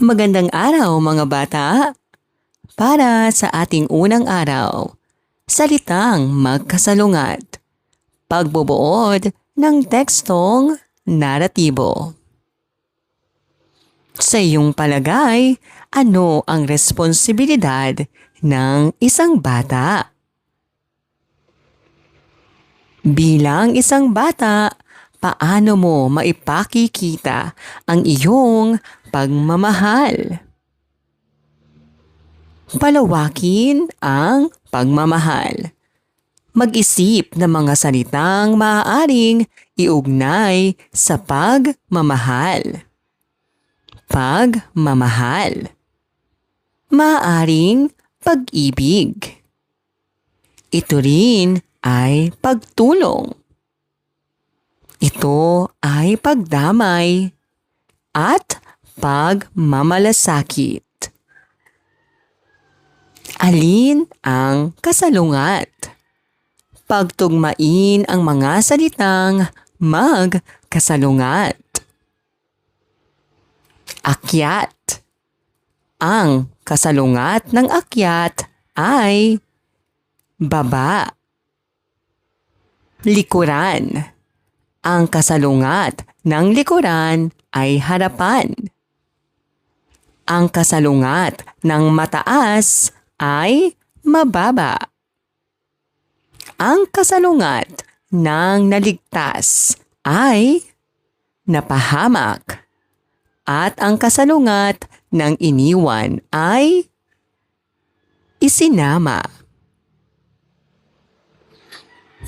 Magandang araw mga bata! Para sa ating unang araw, salitang magkasalungat, pagbubuod ng tekstong naratibo. Sa iyong palagay, ano ang responsibilidad ng isang bata? Bilang isang bata, paano mo maipakikita ang iyong pagmamahal? Palawakin ang pagmamahal. Mag-isip ng mga salitang maaaring iugnay sa pagmamahal. Pagmamahal. Maaaring pag-ibig. Ito rin ay pagtulong. Ito ay pagdamay at pagmamalasakit. Alin ang kasalungat? Pagtugmain ang mga salitang magkasalungat. Akyat. Ang kasalungat ng akyat ay baba. Likuran. Ang kasalungat ng likuran ay harapan. Ang kasalungat ng mataas ay mababa. Ang kasalungat ng naligtas ay napahamak. At ang kasalungat ng iniwan ay isinama.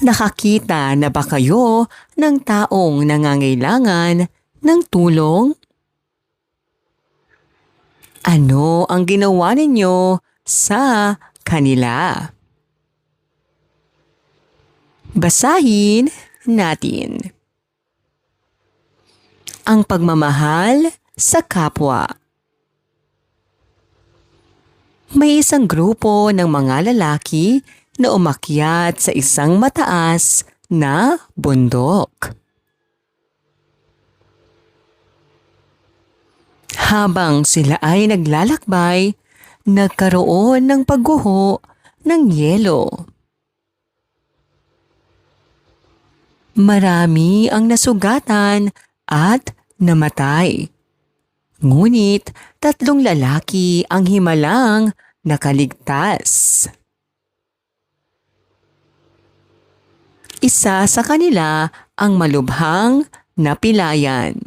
Nakakita na ba kayo ng taong nangangailangan ng tulong? Ano ang ginawa ninyo sa kanila? Basahin natin. Ang pagmamahal sa kapwa. May isang grupo ng mga lalaki na umakyat sa isang mataas na bundok. Habang sila ay naglalakbay, nagkaroon ng pagguho ng yelo. Marami ang nasugatan at namatay. Ngunit 3 lalaki ang himalang nakaligtas. Isa sa kanila ang malubhang napilayan.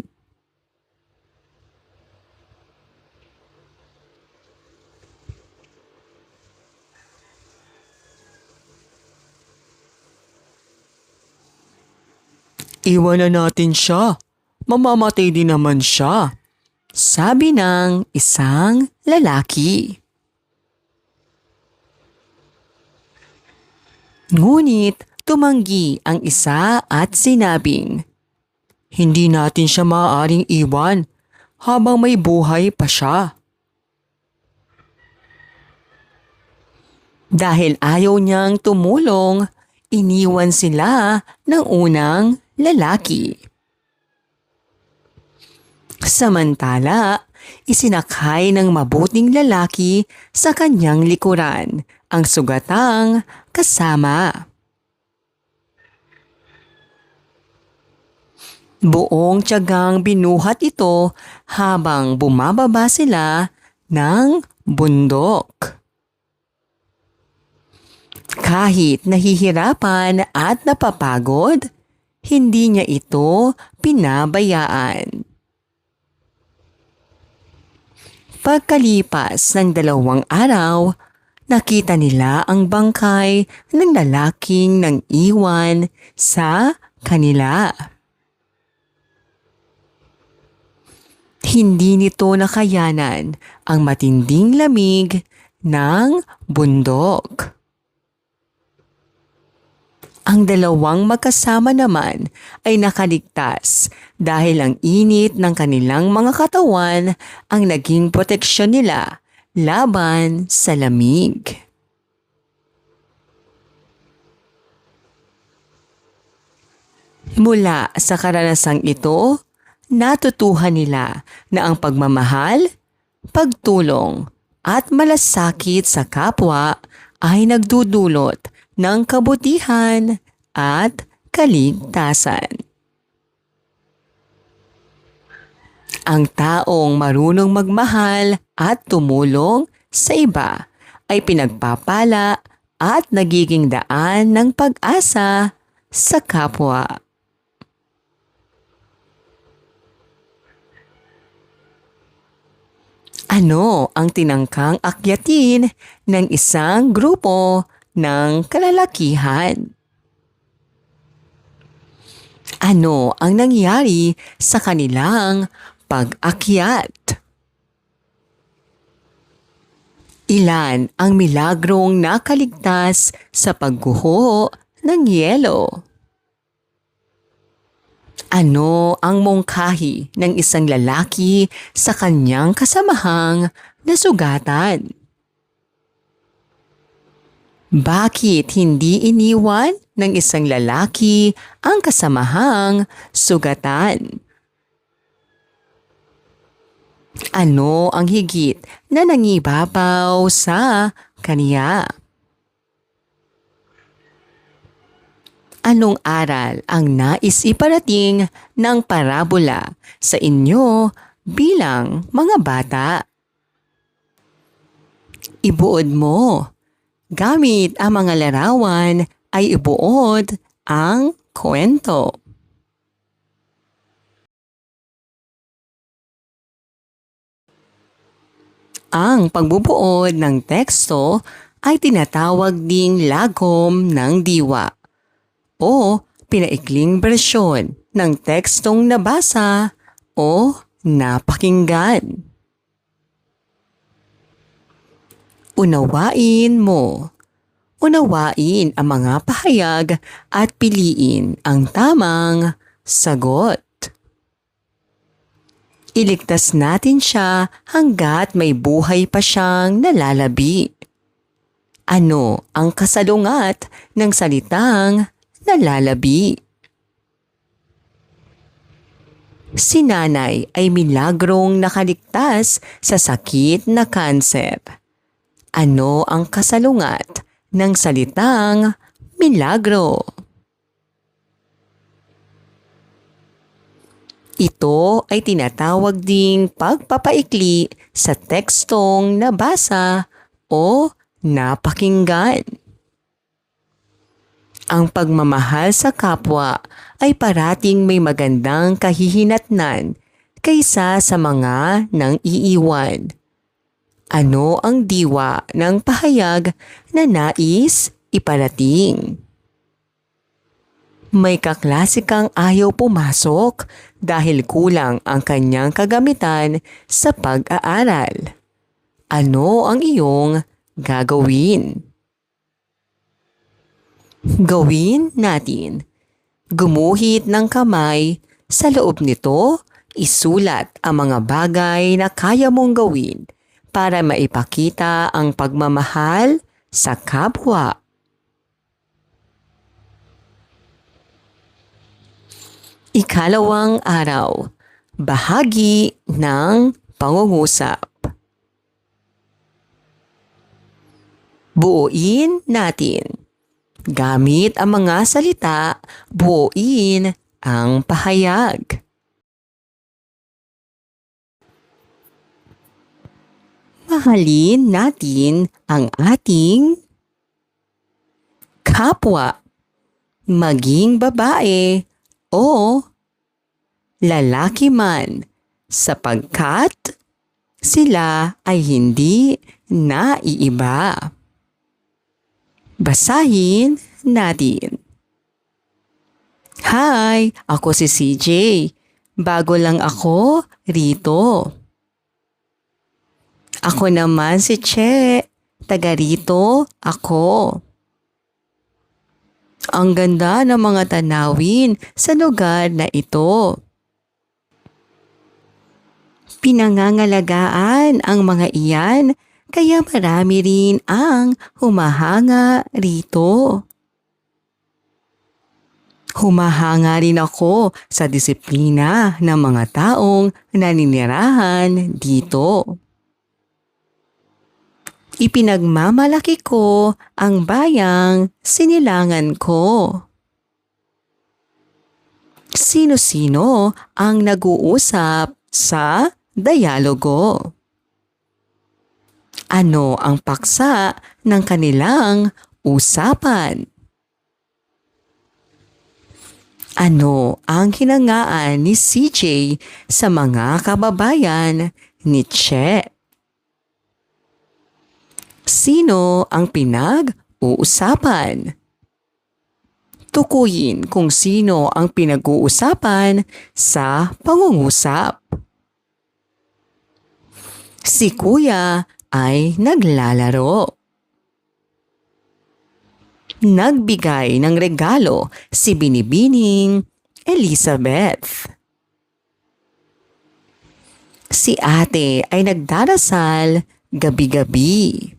Iwanan natin siya. Mamamatay din naman siya, sabi ng isang lalaki. Ngunit tumanggi ang isa at sinabing, hindi natin siya maaaring iwan habang may buhay pa siya. Dahil ayaw niyang tumulong, iniwan sila ng unang lalaki. Samantala, isinakay ng mabuting lalaki sa kanyang likuran ang sugatang kasama. Buong tiyagang binuhat ito habang bumababa sila ng bundok. Kahit nahihirapan at napapagod, hindi niya ito pinabayaan. Pagkalipas ng 2 araw, nakita nila ang bangkay ng lalaking nang iwan sa kanila. Hindi nito nakayanan ang matinding lamig ng bundok. Ang 2 magkasama naman ay nakaligtas dahil ang init ng kanilang mga katawan ang naging proteksyon nila laban sa lamig. Mula sa karanasang ito, natutuhan nila na ang pagmamahal, pagtulong at malasakit sa kapwa ay nagdudulot ng kabutihan at kaligtasan. Ang taong marunong magmahal at tumulong sa iba ay pinagpapala at nagiging daan ng pag-asa sa kapwa. Ano ang tinangkang akyatin ng isang grupo ng kalalakihan? Ano ang nangyari sa kanilang pag-akyat? Ilan ang milagrong nakaligtas sa pagguho ng yelo? Ano ang mungkahi ng isang lalaki sa kanyang kasamahang nasugatan? Bakit hindi iniwan ng isang lalaki ang kasamahang sugatan? Ano ang higit na nangibabaw sa kaniya? Anong aral ang nais iparating ng parabola sa inyo bilang mga bata? Ibuod mo. Gamit ang mga larawan ay ibuod ang kwento. Ang pagbubuod ng teksto ay tinatawag ding lagom ng diwa o pinaikling bersyon ng tekstong nabasa o napakinggan. Unawain mo. Unawain ang mga pahayag at piliin ang tamang sagot. Iligtas natin siya hanggat may buhay pa siyang nalalabi. Ano ang kasalungat ng salitang nalalabi? Si nanay ay milagrong nakaligtas sa sakit na kanser. Ano ang kasalungat ng salitang milagro? Ito ay tinatawag ding pagpapaikli sa tekstong nabasa o napakinggan. Ang pagmamahal sa kapwa ay parating may magandang kahihinatnan kaysa sa mga nang iiwan. Ano ang diwa ng pahayag na nais iparating? May kaklasikang ayaw pumasok dahil kulang ang kanyang kagamitan sa pag-aaral. Ano ang iyong gagawin? Gawin natin. Gumuhit ng kamay, sa loob nito, isulat ang mga bagay na kaya mong gawin para maipakita ang pagmamahal sa kapwa. Ikalawang araw, bahagi ng pangungusap. Buuin natin. Gamit ang mga salita, buuin ang pahayag. Mahalin natin ang ating kapwa, maging babae o lalaki man, sapagkat sila ay hindi naiiba. Basahin natin. Hi, ako si CJ. Bago lang ako rito. Ako naman si Che. Taga rito ako. Ang ganda ng mga tanawin sa lugar na ito. Pinangangalagaan ang mga iyan, kaya marami rin ang humahanga rito. Humahanga rin ako sa disiplina ng mga taong naninirahan dito. Ipinagmamalaki ko ang bayang sinilangan ko. Sino-sino ang nag-uusap sa dialogo? Ano ang paksa ng kanilang usapan? Ano ang hinangaan ni CJ sa mga kababayan ni Che? Sino ang pinag-uusapan? Tukuyin kung sino ang pinag-uusapan sa pangungusap. Si Kuya ay naglalaro. Nagbigay ng regalo si Binibining Elizabeth. Si Ate ay nagdarasal gabi-gabi.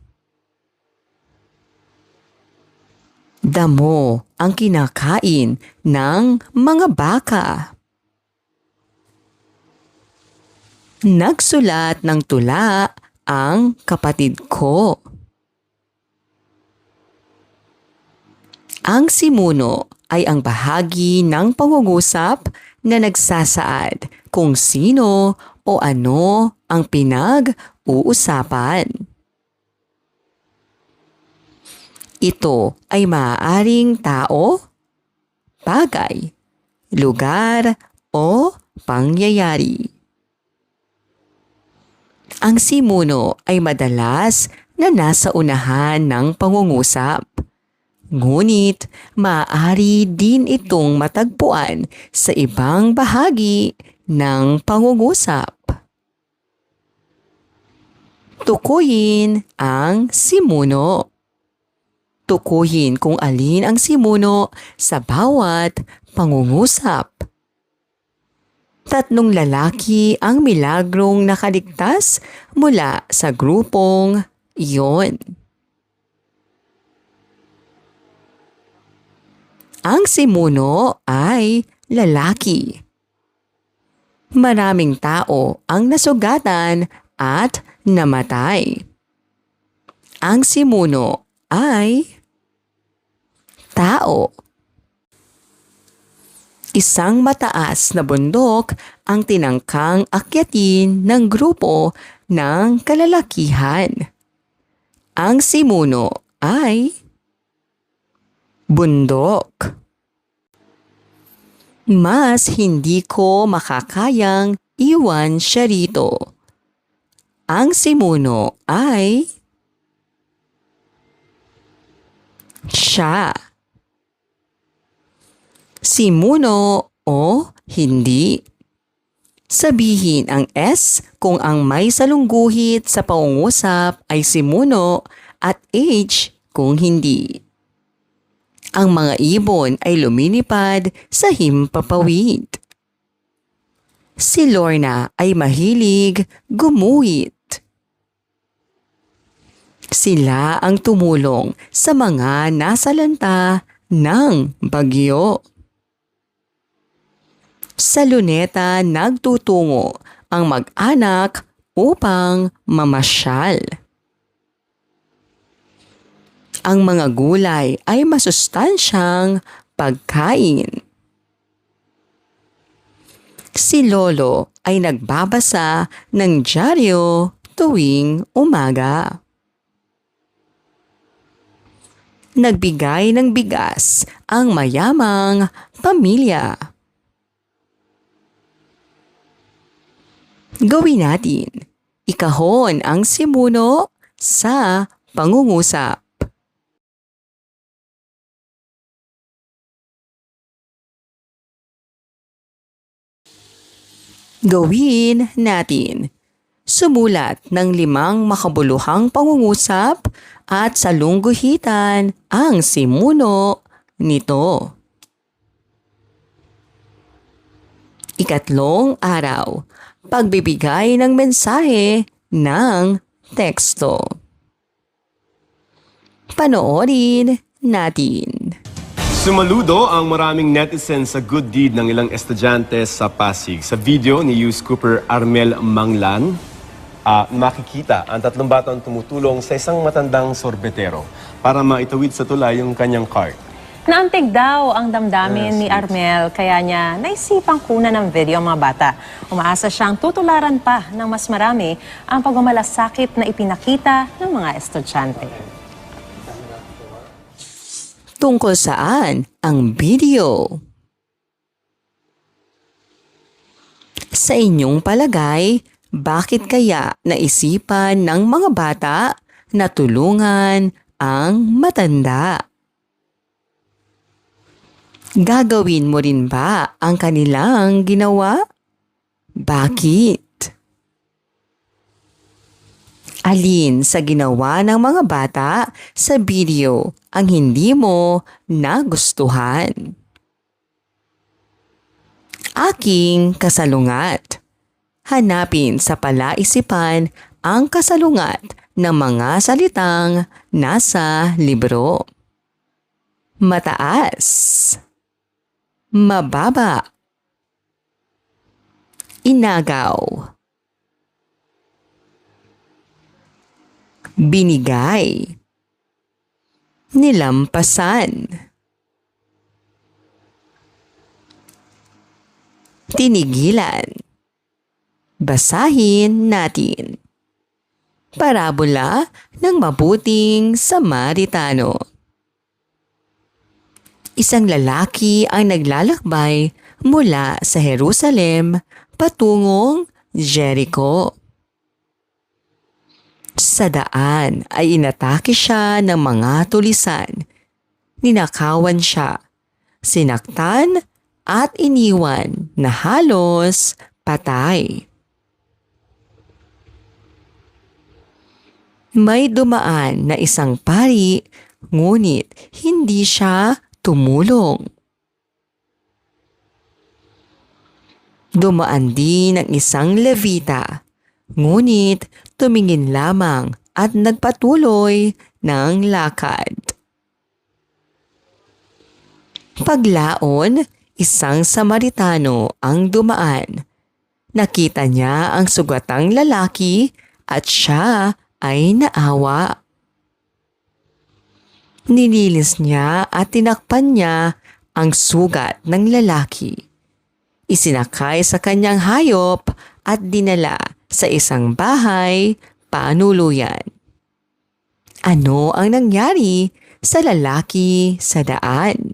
Damo ang kinakain ng mga baka. Nagsulat ng tula ang kapatid ko. Ang simuno ay ang bahagi ng pangungusap na nagsasaad kung sino o ano ang pinag-uusapan. Ito ay maaaring tao, bagay, lugar o pangyayari. Ang simuno ay madalas na nasa unahan ng pangungusap. Ngunit maaari din itong matagpuan sa ibang bahagi ng pangungusap. Tukuyin ang simuno. Tukuyin kung alin ang simuno sa bawat pangungusap. 3 lalaki ang milagrong nakaligtas mula sa grupong iyon. Ang simuno ay lalaki. Maraming tao ang nasugatan at namatay. Ang simuno ay tao. Isang mataas na bundok ang tinangkang akyatin ng grupo ng kalalakihan. Ang simuno ay bundok. Mas hindi ko makakayang iwan siya rito. Ang simuno ay siya. Simuno o hindi. Sabihin ang S kung ang may salungguhit sa pangungusap ay simuno at H kung hindi. Ang mga ibon ay lumilipad sa himpapawid. Si Lorna ay mahilig gumuhit. Sila ang tumulong sa mga nasalanta ng bagyo. Sa Luneta nagtutungo ang mag-anak upang mamasyal. Ang mga gulay ay masustansyang pagkain. Si Lolo ay nagbabasa ng dyaryo tuwing umaga. Nagbigay ng bigas ang mayamang pamilya. Gawin natin. Ikahon ang simuno sa pangungusap. Gawin natin. Sumulat ng 5 makabuluhang pangungusap at salungguhitan ang simuno nito. Ikatlong araw, pagbibigay ng mensahe ng teksto. Panoorin natin. Sumaludo ang maraming netizens sa good deed ng ilang estudyante sa Pasig. Sa video ni Youth Cooper Armel Manglan, makikita ang tatlong batang tumutulong sa isang matandang sorbetero para maitawid sa tulay yung kanyang cart. Naantig daw ang damdamin ni Armel kaya niya naisipang kunan ng video ang mga bata. Umaasa siyang tutularan pa ng mas marami ang pagmamalasakit na ipinakita ng mga estudyante. Tungkol saan ang video? Sa inyong palagay, bakit kaya naisipan ng mga bata na tulungan ang matanda? Gagawin mo rin ba ang kanilang ginawa? Bakit? Alin sa ginawa ng mga bata sa video ang hindi mo nagustuhan? Aking kasalungat. Hanapin sa palaisipan ang kasalungat ng mga salitang nasa libro. Mataas. Mababa. Inagaw. Binigay. Nilampasan. Tinigilan. Basahin natin. Parabola ng mabuting Samaritano. Isang lalaki ang naglalakbay mula sa Jerusalem patungong Jericho. Sa daan ay inatake siya ng mga tulisan. Ninakawan siya, sinaktan at iniwan na halos patay. May dumaan na isang pari, ngunit hindi siya tumulong. Dumaan din ang isang Levita, ngunit tumingin lamang at nagpatuloy ng lakad. Paglaon, isang Samaritano ang dumaan. Nakita niya ang sugatang lalaki at siya ay naawa. Nilinis niya at tinakpan niya ang sugat ng lalaki. Isinakay sa kanyang hayop at dinala sa isang bahay panuluyan. Ano ang nangyari sa lalaki sa daan?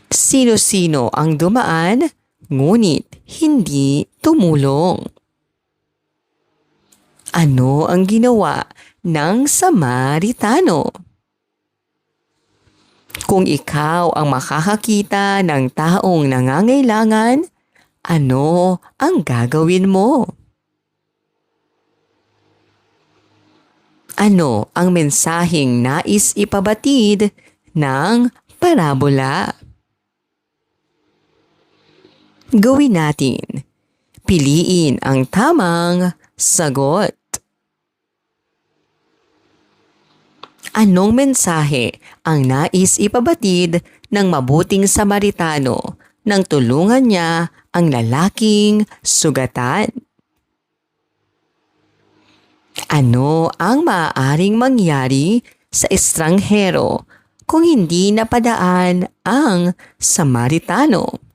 Sino-sino ang dumaan, ngunit hindi tumulong? Ano ang ginawa ng Samaritano? Kung ikaw ang makakakita ng taong nangangailangan, ano ang gagawin mo? Ano ang mensaheng nais ipabatid ng parabola? Gawin natin. Piliin ang tamang sagot. Anong mensahe ang nais ipabatid ng mabuting Samaritano nang tulungan niya ang lalaking sugatan? Ano ang maaaring mangyari sa estranghero kung hindi napadaan ang Samaritano?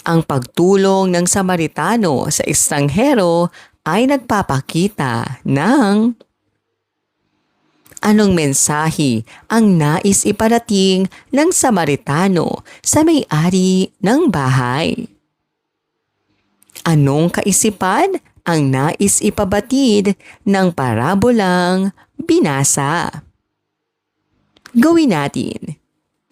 Ang pagtulong ng Samaritano sa estranghero ay nagpapakita ng anong mensahe ang nais iparating ng Samaritano sa may-ari ng bahay? Anong kaisipan ang nais ipabatid ng parabolang binasa? Gawin natin.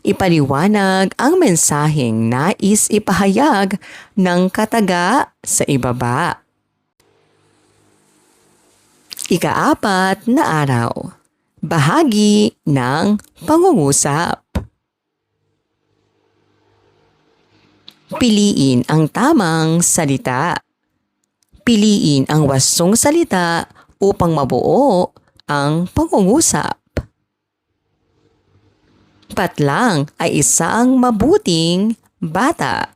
Ipaliwanag ang mensaheng nais ipahayag ng kataga sa ibaba. Ika-4 na araw. Bahagi ng pangungusap. Piliin ang tamang salita. Piliin ang wasong salita upang mabuo ang pangungusap. Patlang ay isang mabuting bata.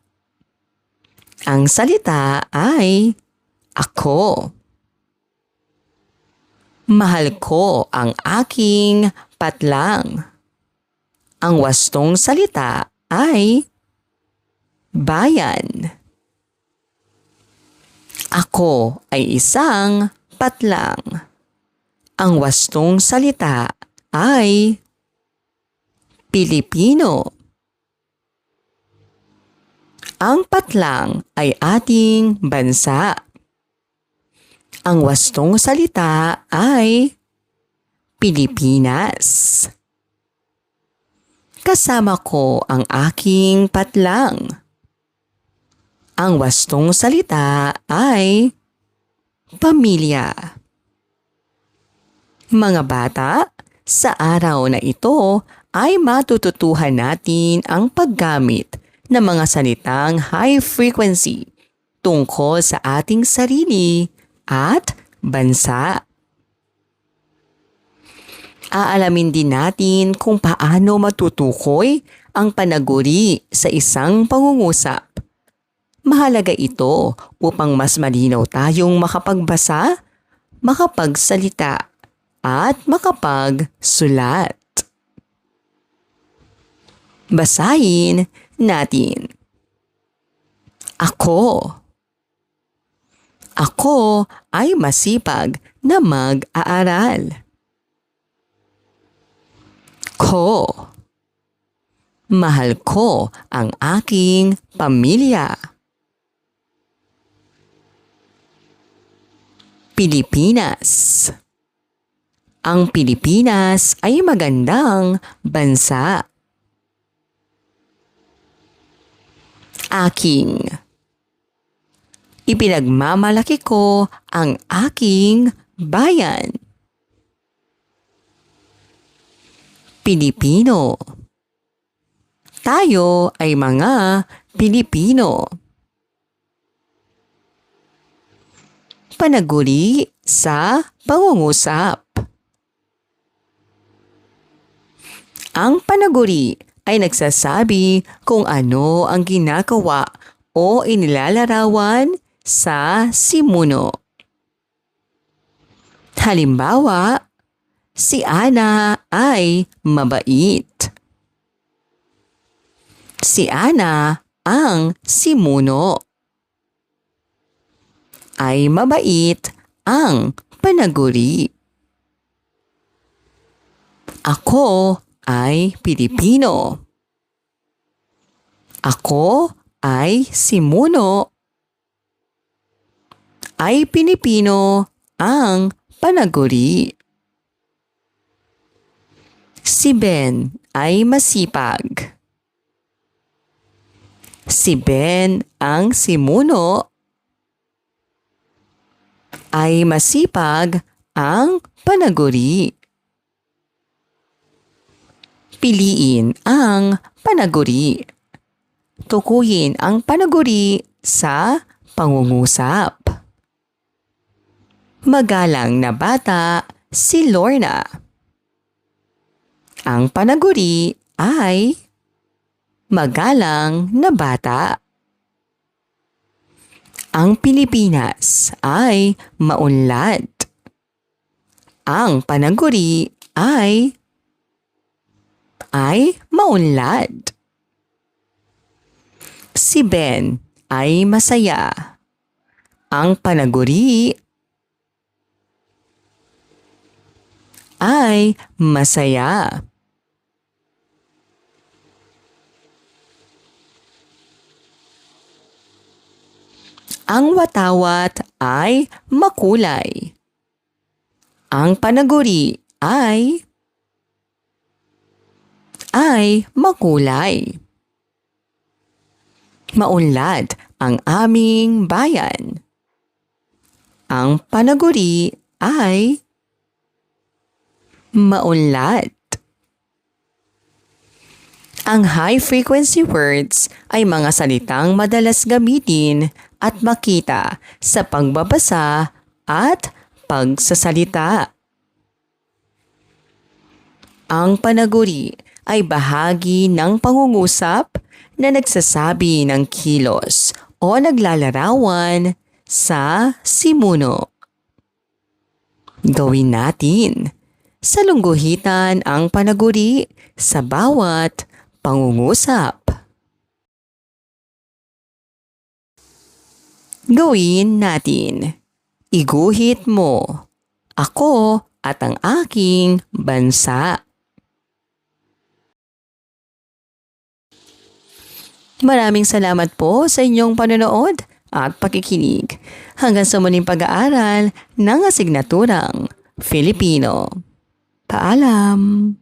Ang salita ay Ako. Mahal ko ang aking patlang. Ang wastong salita ay bayan. Ako ay isang patlang. Ang wastong salita ay Pilipino. Ang patlang ay ating bansa. Ang wastong salita ay Pilipinas. Kasama ko ang aking patlang. Ang wastong salita ay pamilya. Mga bata, sa araw na ito ay matututuhan natin ang paggamit ng mga salitang high frequency tungkol sa ating sarili at bansa. Aalamin din natin kung paano matutukoy ang panaguri sa isang pangungusap. Mahalaga ito upang mas malinaw tayong makapagbasa, makapagsalita, at makapagsulat. Basahin natin. Ako. Ako ay masipag na mag-aaral. Ko. Mahal ko ang aking pamilya. Pilipinas. Ang Pilipinas ay magandang bansa. Aking. Ipinagmamalaki ko ang aking bayan. Pilipino. Tayo ay mga Pilipino. Panaguri sa pangungusap. Ang panaguri ay nagsasabi kung ano ang ginagawa o inilalarawan sa simuno. Halimbawa, si Ana ay mabait. Si Ana ang simuno. Ay mabait ang panaguri. Ako ay Pilipino. Ako ay simuno. Ay Pilipino ang panaguri. Si Ben ay masipag. Si Ben ang simuno. Ay masipag ang panaguri. Piliin ang panaguri. Tukuyin ang panaguri sa pangungusap. Magalang na bata si Lorna. Ang panaguri ay magalang na bata. Ang Pilipinas ay maunlad. Ang panaguri ay maunlad. Si Ben ay masaya. Ang panaguri ay masaya. Ang watawat ay makulay. Ang panaguri ay makulay. Maunlad ang aming bayan. Ang panaguri ay maunlad. Ang high-frequency words ay mga salitang madalas gamitin at makita sa pagbabasa at pagsasalita. Ang panaguri ay bahagi ng pangungusap na nagsasabi ng kilos o naglalarawan sa simuno. Gawin natin. Salungguhitan ang panaguri sa bawat pangungusap. Gawin natin. Iguhit mo. Ako at ang aking bansa. Maraming salamat po sa inyong panonood at pakikinig. Hanggang sa muling pag-aaral ng asignaturang Filipino. Paalam!